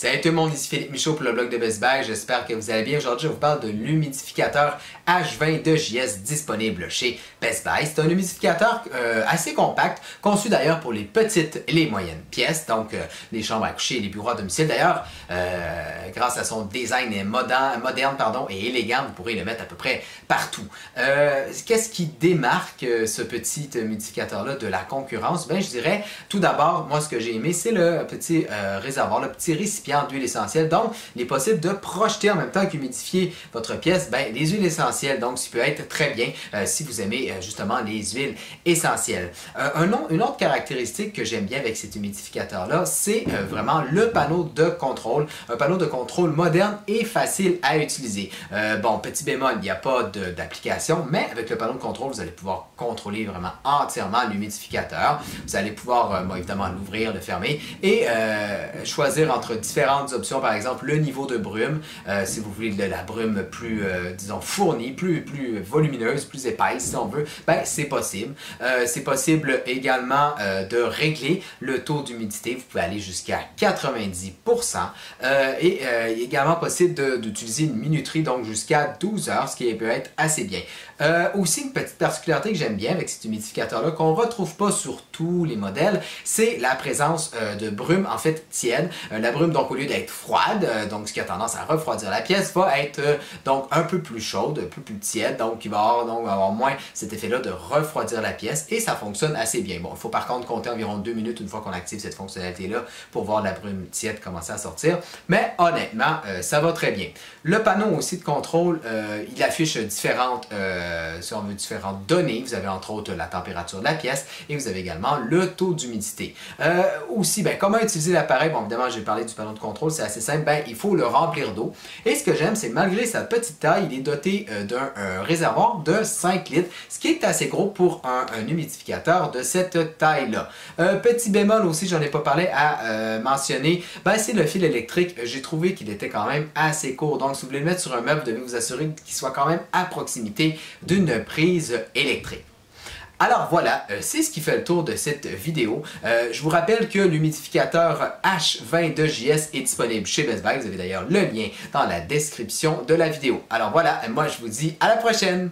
Salut tout le monde, ici Philippe Michaud pour le blog de Best Buy. J'espère que vous allez bien. Aujourd'hui, je vous parle de l'humidificateur H20 de JS disponible chez Best Buy. C'est un humidificateur assez compact, conçu d'ailleurs pour les petites et les moyennes pièces, donc les chambres à coucher et les bureaux à domicile. D'ailleurs, grâce à son design moderne et élégant, vous pourrez le mettre à peu près partout. Qu'est-ce qui démarque ce petit humidificateur-là de la concurrence? Ben, je dirais tout d'abord, moi ce que j'ai aimé, c'est le petit réservoir, le petit récipient d'huile essentielle. Donc, il est possible de projeter en même temps qu'humidifier votre pièce les huiles essentielles. Donc, ça peut être très bien si vous aimez justement les huiles essentielles. Une autre caractéristique que j'aime bien avec cet humidificateur-là, c'est vraiment le panneau de contrôle. Un panneau de contrôle moderne et facile à utiliser. Bon, petit bémol, il n'y a pas d'application, mais avec le panneau de contrôle, vous allez pouvoir contrôler vraiment entièrement l'humidificateur. Vous allez pouvoir, évidemment, l'ouvrir, le fermer et choisir entre différentes options, par exemple le niveau de brume, si vous voulez de la brume plus, disons, fournie, plus volumineuse, plus épaisse si on veut, ben c'est possible. C'est possible également de régler le taux d'humidité, vous pouvez aller jusqu'à 90%. Et également possible d'utiliser une minuterie, donc jusqu'à 12 heures, ce qui peut être assez bien. Aussi, une petite particularité que j'aime bien avec cet humidificateur-là, qu'on ne retrouve pas sur tous les modèles, c'est la présence de brume, en fait, tiède. La brume, donc, au lieu d'être froide, donc ce qui a tendance à refroidir la pièce, va être donc un peu plus chaude, un peu plus tiède, donc il va avoir moins cet effet-là de refroidir la pièce, et ça fonctionne assez bien. Bon, il faut par contre compter environ 2 minutes une fois qu'on active cette fonctionnalité-là pour voir la brume tiède commencer à sortir, mais honnêtement, ça va très bien. Le panneau aussi de contrôle, il affiche différentes données. Vous avez entre autres la température de la pièce et vous avez également le taux d'humidité. Aussi, comment utiliser l'appareil? Bon, évidemment, j'ai parlé du panneau de contrôle, c'est assez simple. Il faut le remplir d'eau. Et ce que j'aime, c'est que malgré sa petite taille, il est doté d'un réservoir de 5 litres, ce qui est assez gros pour un humidificateur de cette taille-là. Petit bémol aussi, j'en ai pas parlé à mentionner, c'est le fil électrique. J'ai trouvé qu'il était quand même assez court. Donc, si vous voulez le mettre sur un meuble, vous devez vous assurer qu'il soit quand même à proximité d'une prise électrique. Alors voilà, c'est ce qui fait le tour de cette vidéo. Je vous rappelle que l'humidificateur H20 de JS est disponible chez Best Buy. Vous avez d'ailleurs le lien dans la description de la vidéo. Alors voilà, moi je vous dis à la prochaine!